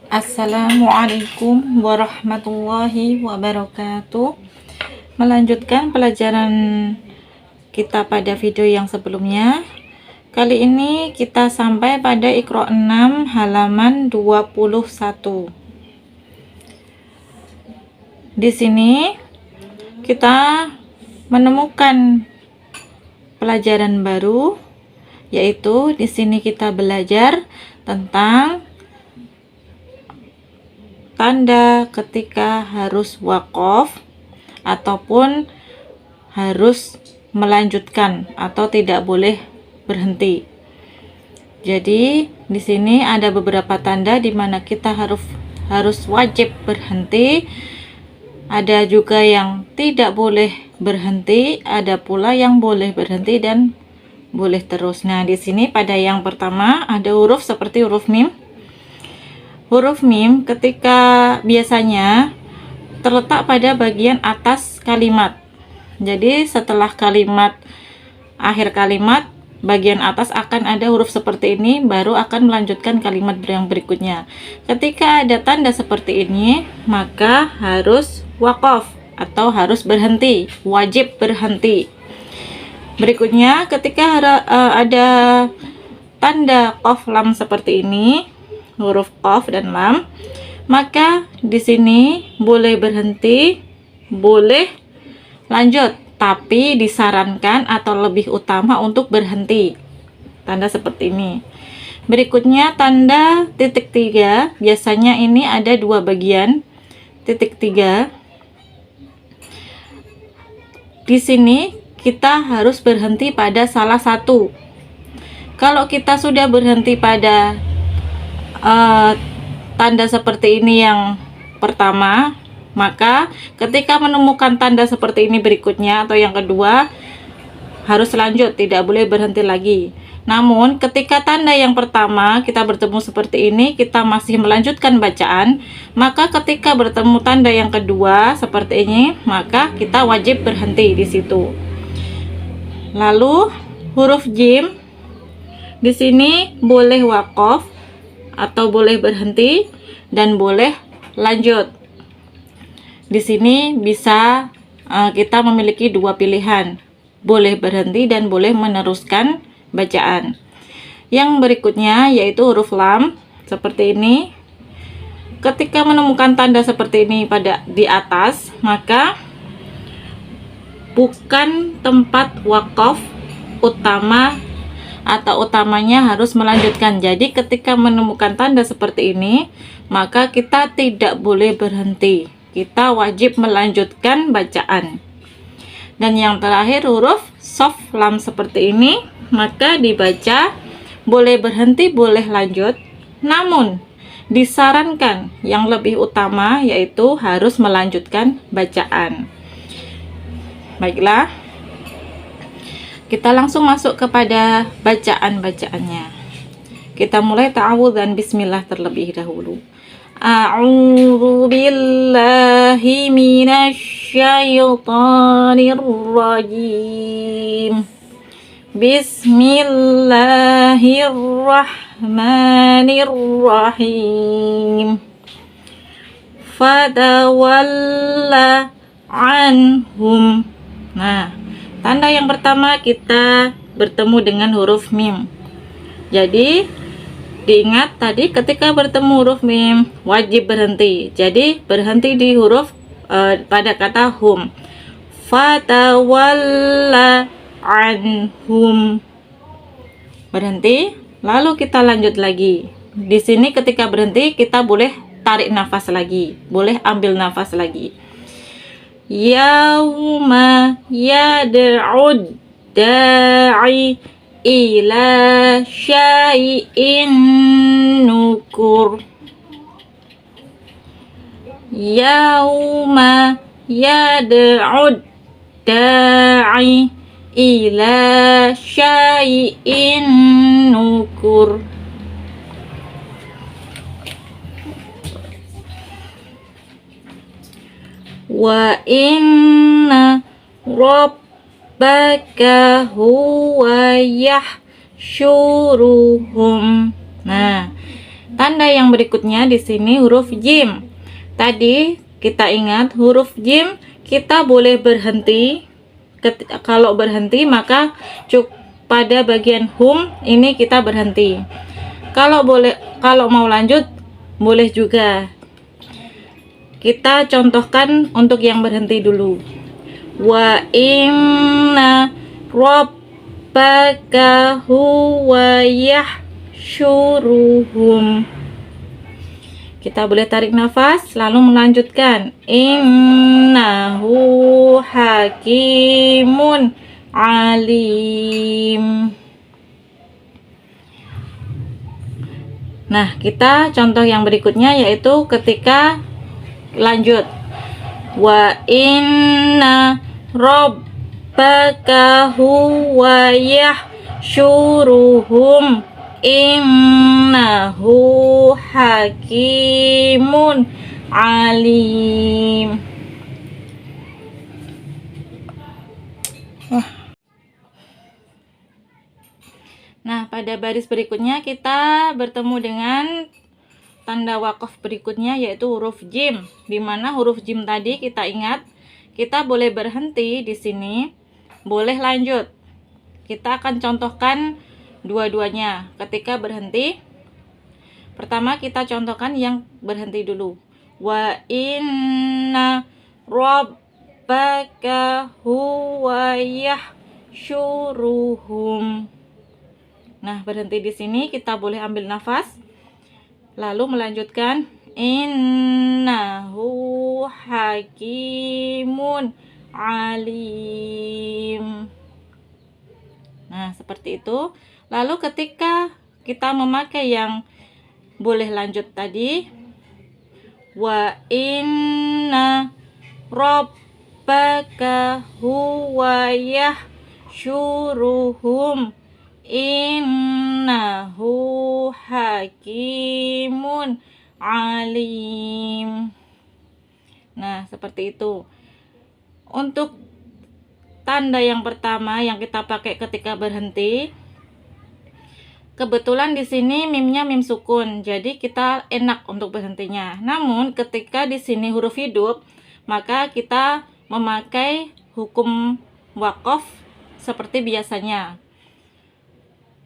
Assalamualaikum warahmatullahi wabarakatuh. Melanjutkan pelajaran kita pada video yang sebelumnya. Kali ini kita sampai pada Iqra 6 halaman 21. Di sini kita menemukan pelajaran baru, yaitu di sini kita belajar tentang tanda ketika harus waqaf ataupun harus melanjutkan atau tidak boleh berhenti. Jadi di sini ada beberapa tanda di mana kita harus wajib berhenti. Ada juga yang tidak boleh berhenti, ada pula yang boleh berhenti dan boleh terus. Nah, di sini pada yang pertama ada huruf seperti huruf mim. Huruf mim ketika biasanya terletak pada bagian atas kalimat. Jadi setelah kalimat, akhir kalimat, bagian atas akan ada huruf seperti ini, baru akan melanjutkan kalimat yang berikutnya. Ketika ada tanda seperti ini, maka harus waqaf atau harus berhenti, wajib berhenti. Berikutnya ketika ada tanda qaf lam seperti ini, huruf qaf dan lam, maka di sini boleh berhenti, boleh lanjut, tapi disarankan atau lebih utama untuk berhenti. Tanda seperti ini. Berikutnya tanda titik 3, biasanya ini ada dua bagian. Titik 3. Di sini kita harus berhenti pada salah satu. Kalau kita sudah berhenti pada tanda seperti ini yang pertama, maka ketika menemukan tanda seperti ini berikutnya atau yang kedua harus lanjut, tidak boleh berhenti lagi. Namun ketika tanda yang pertama kita bertemu seperti ini, kita masih melanjutkan bacaan, maka ketika bertemu tanda yang kedua seperti ini, maka kita wajib berhenti di situ. Lalu huruf jim, di sini boleh waqaf atau boleh berhenti dan boleh lanjut. Di sini bisa kita memiliki dua pilihan, boleh berhenti dan boleh meneruskan bacaan. Yang berikutnya yaitu huruf lam seperti ini. Ketika menemukan tanda seperti ini di atas, maka bukan tempat waqaf utama atau utamanya harus melanjutkan. Jadi ketika menemukan tanda seperti ini, maka kita tidak boleh berhenti, kita wajib melanjutkan bacaan. Dan yang terakhir huruf sof lam seperti ini, maka dibaca boleh berhenti, boleh lanjut, namun disarankan yang lebih utama yaitu harus melanjutkan bacaan. Baiklah, kita langsung masuk kepada bacaan-bacaannya. Kita mulai ta'awudz dan bismillah terlebih dahulu. A'udzu billahi minasyaitonir rajim. Bismillahirrahmanirrahim. Fatawalla anhum. Nah, tanda yang pertama kita bertemu dengan huruf mim. Jadi diingat tadi ketika bertemu huruf mim wajib berhenti. Jadi berhenti di huruf pada kata hum. Fatawalla anhum. Berhenti, lalu kita lanjut lagi. Di sini ketika berhenti kita boleh tarik nafas lagi, boleh ambil nafas lagi. Yauma yad'ud da'i ila syai'in nukur. Yauma yad'ud da'i ila syai'in nukur. Wa inna rabbaka huwa yahsyuruhum. Nah, Tanda yang berikutnya di sini huruf jim. Tadi kita ingat huruf jim kita boleh berhenti. Kalau berhenti maka pada bagian hum ini kita berhenti. Kalau mau lanjut boleh juga. Kita contohkan untuk yang berhenti dulu. Wa inna rabbaka huwa yahsyuruhum. Kita boleh tarik nafas lalu melanjutkan. Innahu hakimun alim. Nah, kita contoh yang berikutnya yaitu ketika lanjut. Wa inna rabbaka huwa yahsyuruhum innahu hakimun alim. Nah, pada baris berikutnya kita bertemu dengan tanda wakaf berikutnya yaitu huruf jim. Di mana huruf jim tadi kita ingat, kita boleh berhenti di sini, boleh lanjut. Kita akan contohkan dua-duanya. Ketika berhenti, pertama kita contohkan yang berhenti dulu. Wa inna rabbaka huwa yahsyuruhum. Nah, berhenti di sini kita boleh ambil nafas lalu melanjutkan innahu hakimun alim. Nah, seperti itu. Lalu ketika kita memakai yang boleh lanjut tadi, wa inna rabbaka huwa yahsyuruhum innahu hakimun alim. Nah, seperti itu. Untuk tanda yang pertama yang kita pakai ketika berhenti, kebetulan di sini mimnya mim sukun, jadi kita enak untuk berhentinya. Namun ketika di sini huruf hidup, maka kita memakai hukum wakaf seperti biasanya.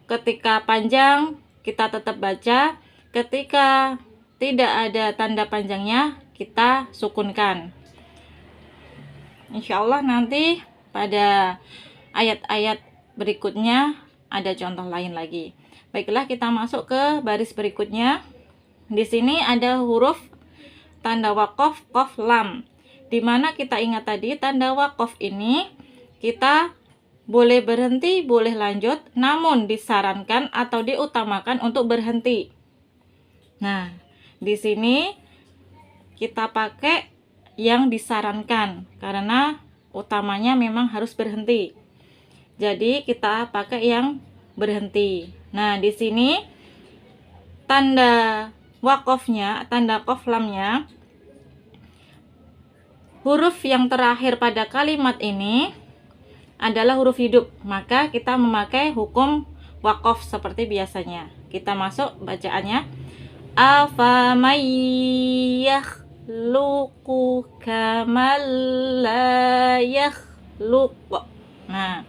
Ketika panjang kita tetap baca, ketika tidak ada tanda panjangnya kita sukunkan. Insya Allah nanti pada ayat-ayat berikutnya ada contoh lain lagi. Baiklah, kita masuk ke baris berikutnya. Di sini ada huruf tanda wakaf qaf lam. Dimana kita ingat tadi tanda wakaf ini kita boleh berhenti, boleh lanjut, namun disarankan atau diutamakan untuk berhenti. Nah, di sini kita pakai yang disarankan karena utamanya memang harus berhenti. Jadi kita pakai yang berhenti. Nah, di sini tanda wakofnya, tanda qaf lamnya, huruf yang terakhir pada kalimat ini adalah huruf hidup, maka kita memakai hukum wakaf seperti biasanya. Kita masuk bacaannya. Afaman yakhluqu kamal la yakhluq. Nah,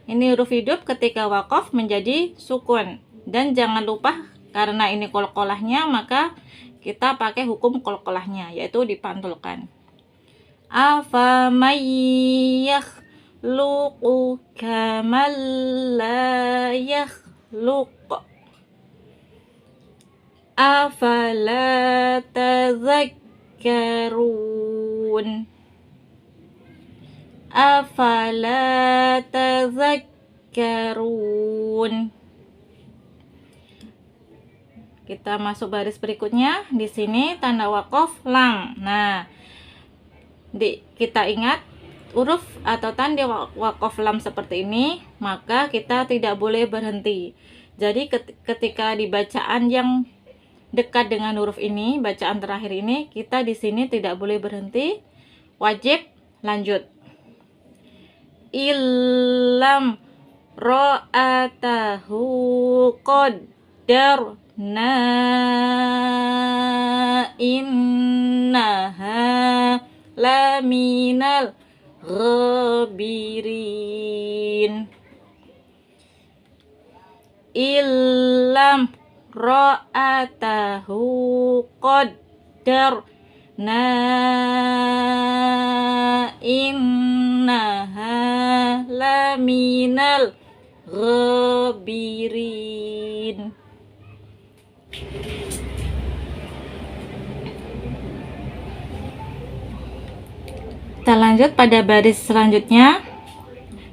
ini huruf hidup ketika wakaf menjadi sukun. Dan jangan lupa karena ini qalqalahnya maka kita pakai hukum qalqalahnya yaitu dipantulkan. Afaman yakhluqu kamal la yakhluq afala tadhakkarun afala tadhakkarun. Kita masuk baris berikutnya. Di sini tanda wakaf lam. Nah, kita ingat huruf atau tanda wakaf lam seperti ini, maka kita tidak boleh berhenti. Jadi ketika di bacaan yang dekat dengan huruf ini, bacaan terakhir ini, kita di sini tidak boleh berhenti, wajib lanjut. Illam ra'atahu qaddar na innaha laminal ghabirin. Illam ra'atahu qaddarna innaha laminal ghabirin. Kita lanjut pada baris selanjutnya.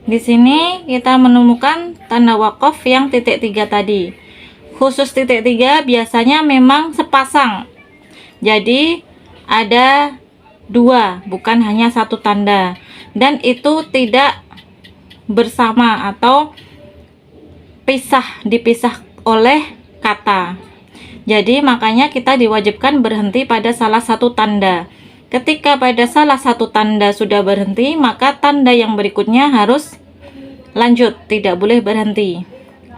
Di sini kita menemukan tanda wakaf yang titik 3 tadi. Khusus titik 3 biasanya memang sepasang. Jadi ada 2, bukan hanya 1 tanda. Dan itu tidak bersama atau dipisah oleh kata. Jadi makanya kita diwajibkan berhenti pada salah satu tanda. Ketika pada salah satu tanda sudah berhenti, maka tanda yang berikutnya harus lanjut, tidak boleh berhenti.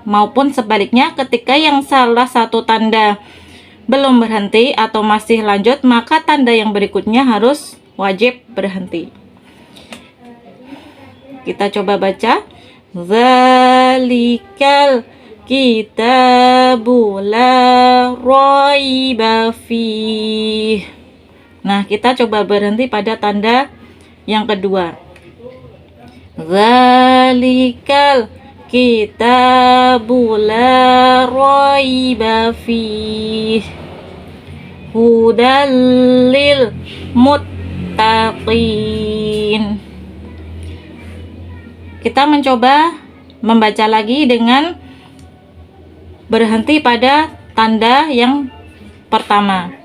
Maupun sebaliknya, ketika yang salah satu tanda belum berhenti atau masih lanjut, maka tanda yang berikutnya harus wajib berhenti. Kita coba baca. Zalikal kitabu la raiba fih. Nah, kita coba berhenti pada tanda yang kedua. Zalikal kitabu la raiba fih hudal lil muttaqin. Kita mencoba membaca lagi dengan berhenti pada tanda yang pertama.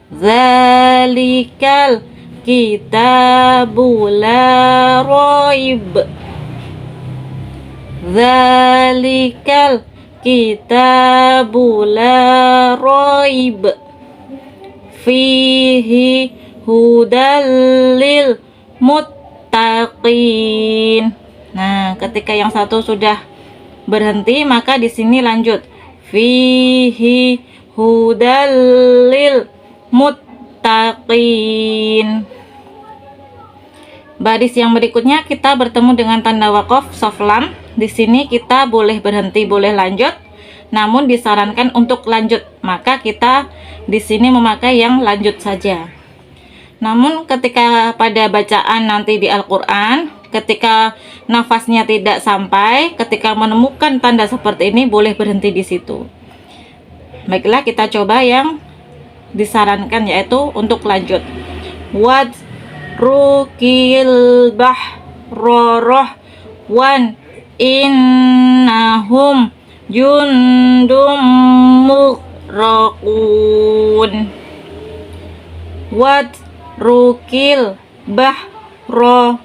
Zalikal kitabu la raib. Zalikal kitabu la raib fihi hudal lil muttaqin. Nah, ketika yang satu sudah berhenti, maka di sini lanjut. Fihi hudal lil muttaqin. Baris yang berikutnya kita bertemu dengan tanda wakaf soft lam. Di sini kita boleh berhenti, boleh lanjut, namun disarankan untuk lanjut. Maka kita di sini memakai yang lanjut saja. Namun ketika pada bacaan nanti di Al-Qur'an, ketika nafasnya tidak sampai, ketika menemukan tanda seperti ini boleh berhenti di situ. Baiklah, kita coba yang disarankan yaitu untuk lanjut. Wad rukil bahroroh wan innahum jundum mughrakun. Wad rukil bahroroh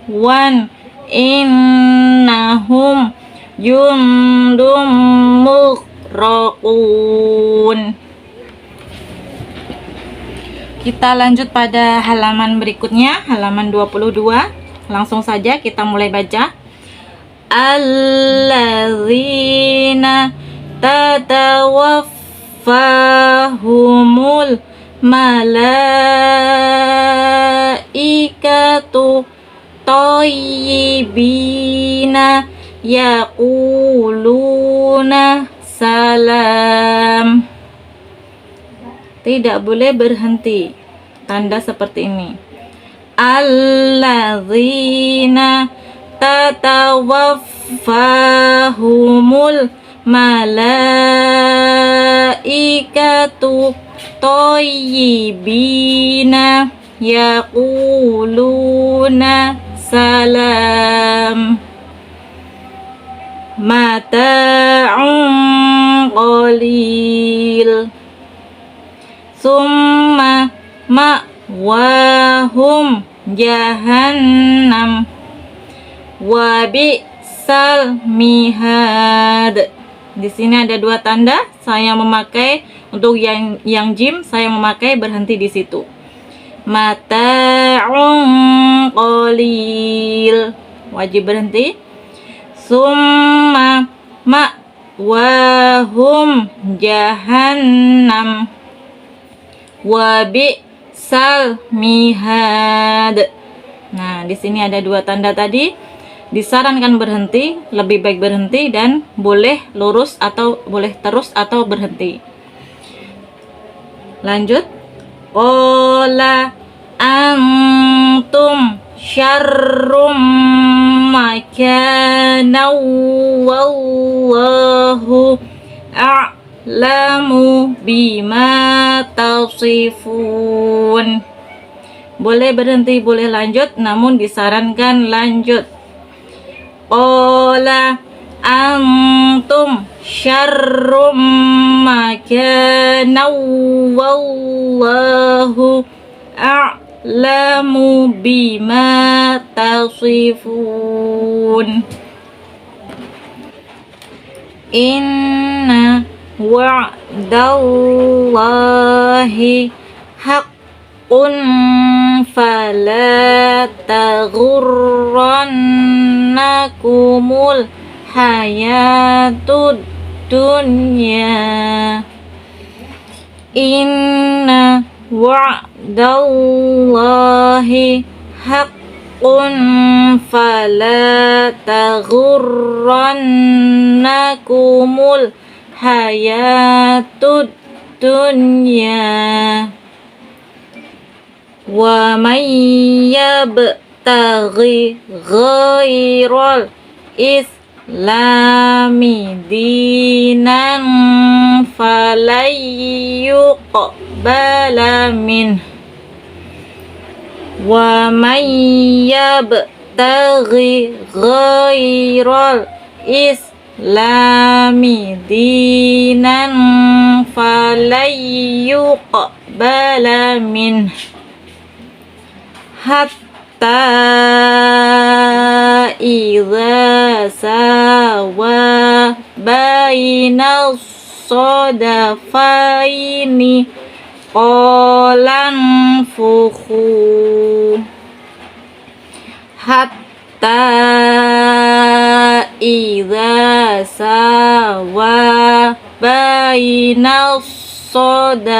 wan innahum jundum mughrakun. Kita lanjut pada halaman berikutnya, halaman 22. Langsung saja kita mulai baca. Alladzina tatawaffahumul malaikatu thayyibina yaquluna salam. Tidak boleh berhenti. Tanda seperti ini. Alladzina tatawaffahumul malaikatu thayyibina yaquluna salam. Mata'un qalil summa ma'wahum jahannam wa bi'sal mihad. Di sini ada 2 tanda. Saya memakai untuk yang jim, saya memakai berhenti di situ. Mata'un qalil, wajib berhenti. Summa ma'wahum jahannam wa bi'sal mihad. Nah, di sini ada dua tanda tadi. Disarankan berhenti, lebih baik berhenti, dan boleh lurus atau boleh terus atau berhenti. Lanjut. Qala antum syarrum makana wallahu a'lamu bima tasifun. Boleh berhenti, boleh lanjut, namun disarankan lanjut. Qala antum syarrum makana wallahu a'lamu bima tasifun. Inna wa'dallahi haqqun fala taghurrannakumul hayatud dunya. Inna wa'dallahi haqqun fala taghurrannakumul hayatud dunya. Wa may yabtaghi ghairal islami dinan falan yuqbala min. Wa may yabtaghi ghairal islami dinan falan yuqbala min. Hatta idza sawa baina sadafaini qalan fukhu. Hatta idza sawa baina sadafaini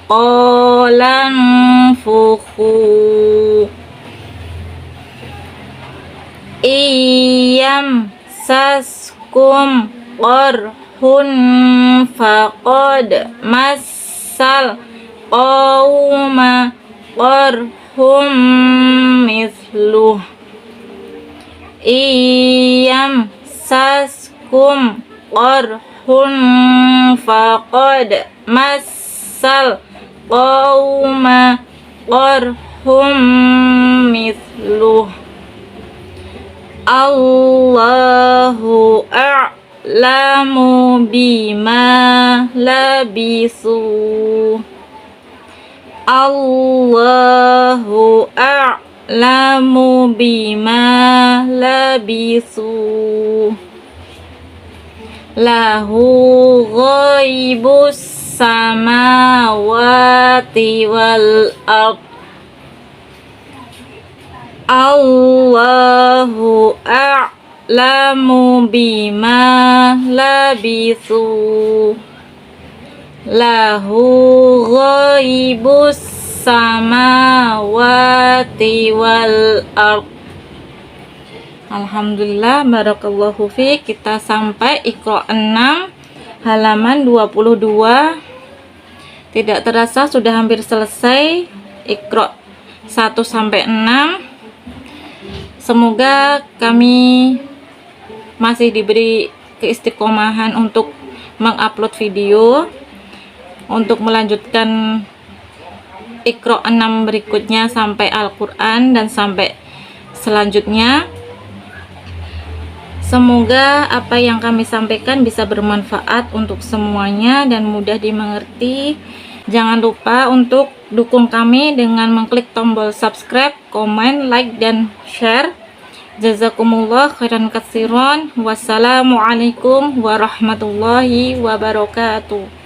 qalan fukhu. Iyam saskum qarhun faqad massal qawma qarhum mithluh. Iyam saskum qarhun faqad massal qawma qarhum mithluh. Allahu a'lamu bima labisu. Allahu a'lamu bima labisu. Lahu ghaibus samawati wal ardh. Allahu a'lamu bima labisu. Lahu ghaibus samawati wal ardh. Alhamdulillah, barakallahu fiik. Kita sampai Iqra 6 halaman 22. Tidak terasa sudah hampir selesai Iqra 1 sampai 6. Semoga kami masih diberi keistiqomahan untuk mengupload video untuk melanjutkan Iqra 6 berikutnya sampai Al-Quran dan sampai selanjutnya. Semoga apa yang kami sampaikan bisa bermanfaat untuk semuanya dan mudah dimengerti. Jangan lupa untuk dukung kami dengan mengklik tombol subscribe, komen, like, dan share. Jazakumullah khairan katsiran. Wassalamualaikum warahmatullahi wabarakatuh.